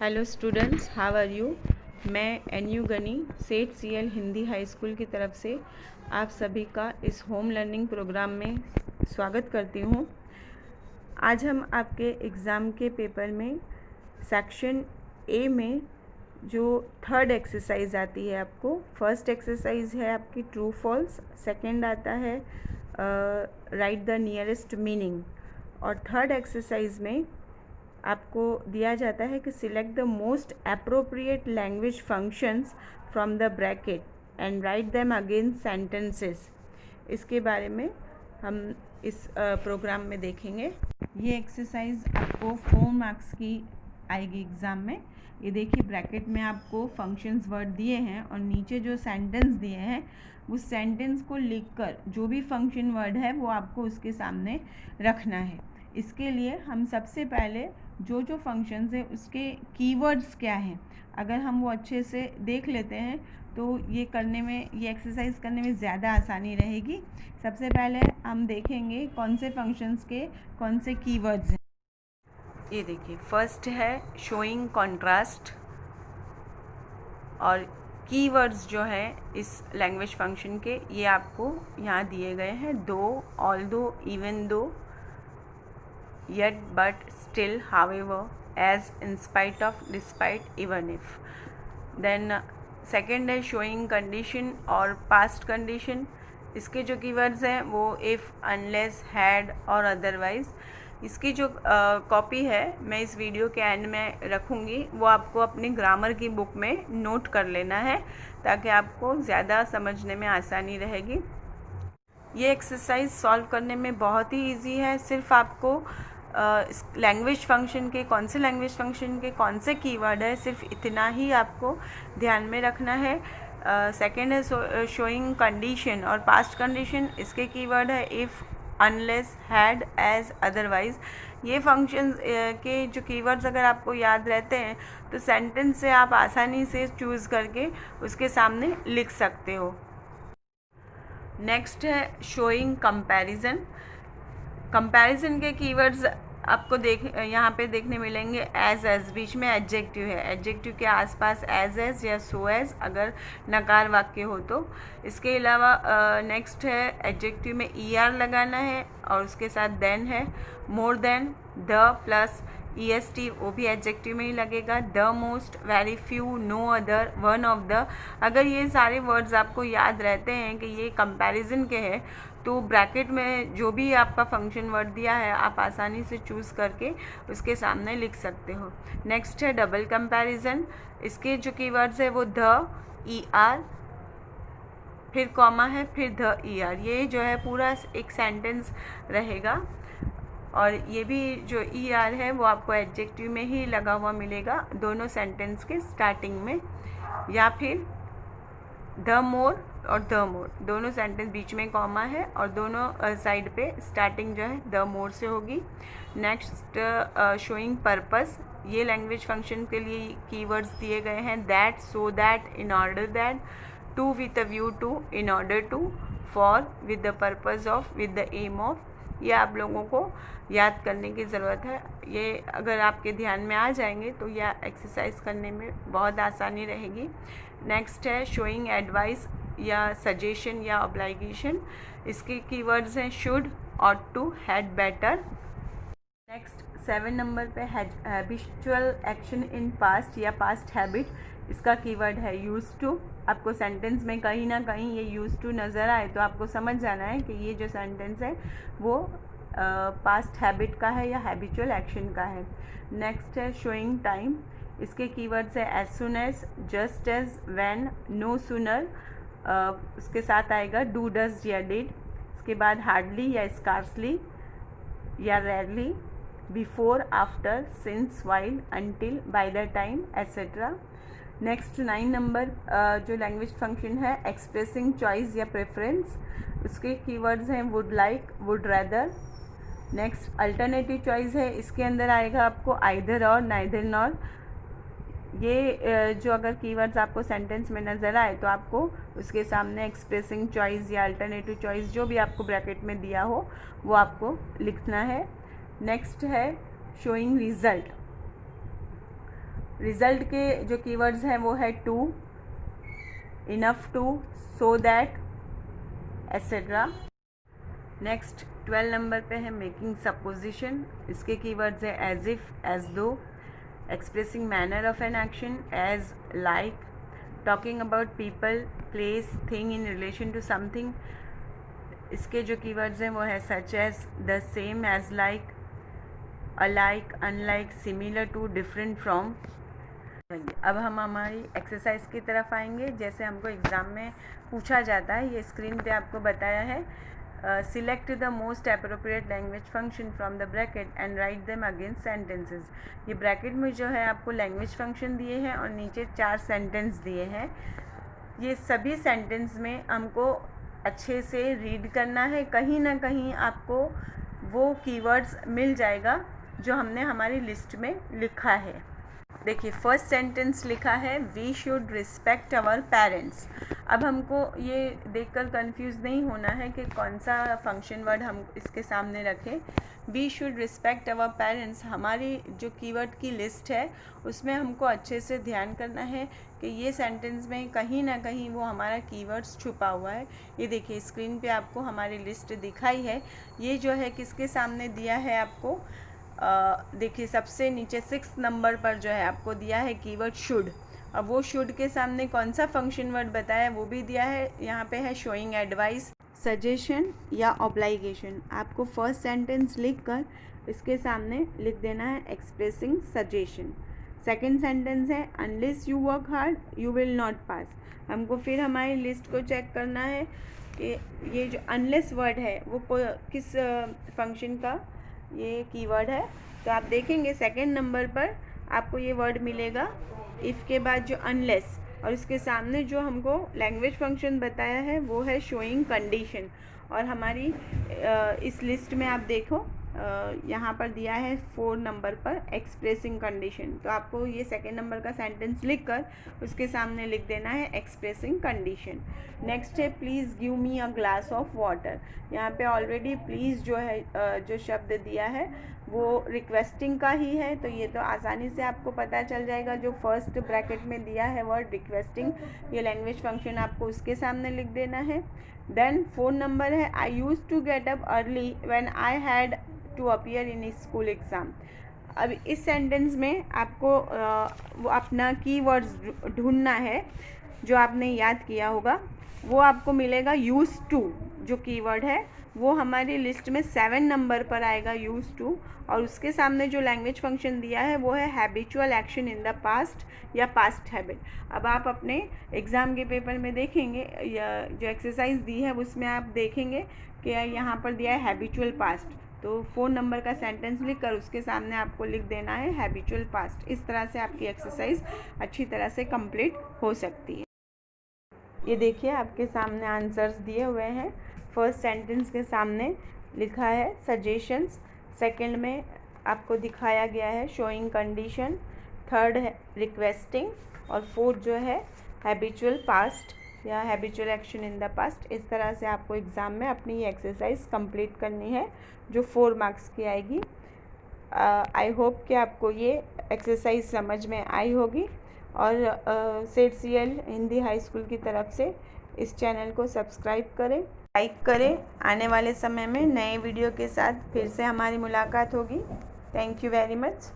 Hello students, how are you. मैं NU Ghani Seth CL Hindi high school की तरफ से आप सभी का इस होम लर्निंग प्रोग्राम में स्वागत करती हूँ। आज हम आपके एग्ज़ाम के पेपर में सेक्शन A में जो थर्ड एक्सरसाइज आती है, आपको फर्स्ट एक्सरसाइज है आपकी ट्रू फॉल्स, सेकंड आता है राइट द नियरेस्ट मीनिंग, और थर्ड एक्सरसाइज में आपको दिया जाता है कि select the most appropriate language functions from the bracket and write them again sentences. इसके बारे में हम इस प्रोग्राम में देखेंगे। ये एक्सरसाइज आपको 4 मार्क्स की आएगी एग्ज़ाम में। ये देखिए, ब्रैकेट में आपको फंक्शंस वर्ड दिए हैं और नीचे जो सेंटेंस दिए हैं उस सेंटेंस को लिखकर जो भी फंक्शन वर्ड है वो आपको उसके सामने रखना है। इसके लिए हम सबसे पहले जो जो फंक्शंस है उसके कीवर्ड्स क्या हैं, अगर हम वो अच्छे से देख लेते हैं तो ये एक्सरसाइज करने में ज़्यादा आसानी रहेगी। सबसे पहले हम देखेंगे कौन से फंक्शंस के कौन से कीवर्ड्स हैं। ये देखिए, फर्स्ट है शोइंग कॉन्ट्रास्ट, और कीवर्ड्स जो है इस लैंग्वेज फंक्शन के ये आपको यहाँ दिए गए हैं। दो, ऑल दो, even though, yet, but, still, however, as, in spite of, despite, even if. Then second है showing condition और past condition। इसके जो keywords हैं वो if, unless, had और otherwise। इसकी जो कॉपी है मैं इस वीडियो के एंड में रखूँगी, वो आपको अपनी ग्रामर की बुक में नोट कर लेना है ताकि आपको ज़्यादा समझने में आसानी रहेगी। ये एक्सरसाइज सॉल्व करने में बहुत ही इजी है। सिर्फ आपको लैंग्वेज फंक्शन के कौन से कीवर्ड है, सिर्फ इतना ही आपको ध्यान में रखना है। सेकंड है शोइंग कंडीशन और पास्ट कंडीशन। इसके कीवर्ड है if, unless, had, as, otherwise. ये फंक्शन के जो कीवर्ड्स अगर आपको याद रहते हैं तो सेंटेंस से आप आसानी से चूज़ करके उसके सामने लिख सकते हो। नेक्स्ट है शोइंग कंपैरिजन। कंपैरिजन के कीवर्ड्स आपको यहाँ पे देखने मिलेंगे एज बीच में एडजेक्टिव है, एडजेक्टिव के आसपास एज या सो एज अगर नकार वाक्य हो तो। इसके अलावा नेक्स्ट है एडजेक्टिव में ER लगाना है और उसके साथ देन है, more than, the plus EST वो भी एडजेक्टिव में ही लगेगा। The most, very few, no other, one of the. अगर ये सारे वर्ड्स आपको याद रहते हैं कि ये कंपैरिजन के हैं तो ब्रैकेट में जो भी आपका फंक्शन वर्ड दिया है आप आसानी से चूज़ करके उसके सामने लिख सकते हो। नेक्स्ट है डबल कंपैरिजन। इसके जो कीवर्ड्स है वो द, ER, फिर कॉमा है, फिर द ER। ये जो है पूरा एक सेंटेंस रहेगा और ये भी जो ER है वो आपको एडजेक्टिव में ही लगा हुआ मिलेगा दोनों सेंटेंस के स्टार्टिंग में। या फिर द मोर और द मोर, दोनों सेंटेंस बीच में कॉमा है और दोनों साइड पे स्टार्टिंग जो है द मोर से होगी। Next showing purpose. ये लैंग्वेज फंक्शन के लिए कीवर्ड्स दिए गए हैं that, so that, in order that, to with a view to, in order to, for, with the purpose of, with the aim of. ये आप लोगों को याद करने की ज़रूरत है। ये अगर आपके ध्यान में आ जाएंगे तो यह एक्सरसाइज करने में बहुत आसानी रहेगी। नेक्स्ट है शोइंग एडवाइस या सजेशन या ऑब्लाइगेशन। इसके कीवर्ड्स हैं should, ought to, had better. Next 7 number पे हैबिचुअल एक्शन इन पास्ट या पास्ट हैबिट। इसका कीवर्ड है यूज टू। आपको सेंटेंस में कहीं ना कहीं ये यूज टू नज़र आए तो आपको समझ जाना है कि ये जो सेंटेंस है वो पास्ट हैबिट का है या हैबिचुअल एक्शन का है। नेक्स्ट है शोइंग टाइम। इसके कीवर्ड्स है as soon as, just as, when, no sooner. उसके साथ आएगा डू, डज या डिड। इसके बाद हार्डली या स्कार्सली या rarely, before, after, since, while, until, by the time, etcetera. Next 9 number जो लैंग्वेज फंक्शन है एक्सप्रेसिंग चॉइस या प्रेफरेंस। उसके कीवर्ड्स हैं would like, would rather. Next alternative choice है, इसके अंदर आएगा आपको आइदर और, नाइदर नॉर। ये जो अगर कीवर्ड्स आपको सेंटेंस में नज़र आए तो आपको उसके सामने एक्सप्रेसिंग चॉइस या अल्टरनेटिव चॉइस जो भी आपको ब्रैकेट में दिया हो वो आपको लिखना है। नेक्स्ट है शोइंग रिजल्ट। रिजल्ट के जो कीवर्ड्स हैं वो है too, enough to, so that, etcetera. Next 12 number पे है मेकिंग सपोजिशन। इसके कीवर्ड्स है as if, as though, expressing manner of an action, as, like, talking about people, place, thing in relation to something. इसके जो keywords हैं वो है such as, the same as like, alike, unlike, similar to, different from. अब हम हमारी exercise की तरफ आएंगे। जैसे हमको एग्ज़ाम में पूछा जाता है, ये स्क्रीन पे आपको बताया है, select the most appropriate language function from the bracket and write them against sentences. ये ब्रैकेट में जो है आपको लैंग्वेज फंक्शन दिए हैं और नीचे 4 सेंटेंस दिए हैं। ये सभी सेंटेंस में हमको अच्छे से रीड करना है। कहीं ना कहीं आपको वो कीवर्ड्स मिल जाएगा जो हमने हमारी लिस्ट में लिखा है। देखिए फर्स्ट सेंटेंस लिखा है we should respect our parents. अब हमको ये देखकर कंफ्यूज नहीं होना है कि कौन सा फंक्शन वर्ड हम इसके सामने रखें। We should respect our parents हमारी जो कीवर्ड की लिस्ट है उसमें हमको अच्छे से ध्यान करना है कि ये सेंटेंस में कहीं ना कहीं वो हमारा कीवर्ड्स छुपा हुआ है। ये देखिए स्क्रीन पे आपको हमारी लिस्ट दिखाई है। ये जो है किसके सामने दिया है आपको, देखिए सबसे नीचे 6 नंबर पर जो है आपको दिया है कीवर्ड शुड। अब वो शुड के सामने कौन सा फंक्शन वर्ड बताया वो भी दिया है। यहाँ पे है शोइंग एडवाइस, सजेशन या ऑब्लाइगेशन। आपको फर्स्ट सेंटेंस लिखकर इसके सामने लिख देना है एक्सप्रेसिंग सजेशन। सेकेंड सेंटेंस है unless you work hard you will not pass. हमको फिर हमारी लिस्ट को चेक करना है कि ये जो अनलेस वर्ड है वो किस फंक्शन का ये कीवर्ड है। तो आप देखेंगे सेकंड नंबर पर आपको ये वर्ड मिलेगा इफ़ के बाद जो अनलेस, और इसके सामने जो हमको लैंग्वेज फंक्शन बताया है वो है शोइंग कंडीशन। और हमारी इस लिस्ट में आप देखो यहाँ पर दिया है 4 नंबर पर एक्सप्रेसिंग कंडीशन। तो आपको ये सेकेंड नंबर का सेंटेंस लिखकर उसके सामने लिख देना है एक्सप्रेसिंग कंडीशन। नेक्स्ट है please give me a glass of water. यहाँ पे ऑलरेडी प्लीज़ जो है जो शब्द दिया है वो रिक्वेस्टिंग का ही है, तो ये तो आसानी से आपको पता चल जाएगा। जो फर्स्ट ब्रैकेट में दिया है वर्ड रिक्वेस्टिंग, ये लैंग्वेज फंक्शन आपको उसके सामने लिख देना है। देन 4 नंबर है I use to get up early when I had to appear in school exam. अब इस सेंटेंस में आपको वो अपना कीवर्ड्स ढूंढना है जो आपने याद किया होगा। वो आपको मिलेगा यूज़ टू, जो कीवर्ड है वो हमारी लिस्ट में 7 नंबर पर आएगा यूज़ टू। और उसके सामने जो लैंग्वेज फंक्शन दिया है वो है habitual action in the past या पास्ट हैबिट। अब आप अपने एग्ज़ाम के पेपर में देखेंगे या जो एक्सरसाइज दी है उसमें आप देखेंगे कि यहाँ पर दिया है हैबिचुअल पास्ट। तो 4 नंबर का सेंटेंस लिखकर उसके सामने आपको लिख देना है हैबिचुअल पास्ट। इस तरह से आपकी एक्सरसाइज अच्छी तरह से कंप्लीट हो सकती है। ये देखिए आपके सामने आंसर्स दिए हुए हैं। फर्स्ट सेंटेंस के सामने लिखा है सजेशंस, सेकंड में आपको दिखाया गया है शोइंग कंडीशन, थर्ड है रिक्वेस्टिंग और फोर्थ जो है हैबिचुअल पास्ट या habitual action in the past. इस तरह से आपको एग्ज़ाम में अपनी ये एक्सरसाइज कंप्लीट करनी है जो 4 मार्क्स की आएगी। आई होप कि आपको ये एक्सरसाइज समझ में आई होगी। और सेट-CL हिंदी हाई स्कूल की तरफ से इस चैनल को सब्सक्राइब करें, लाइक करें। आने वाले समय में नए वीडियो के साथ फिर से हमारी मुलाकात होगी। Thank you very much.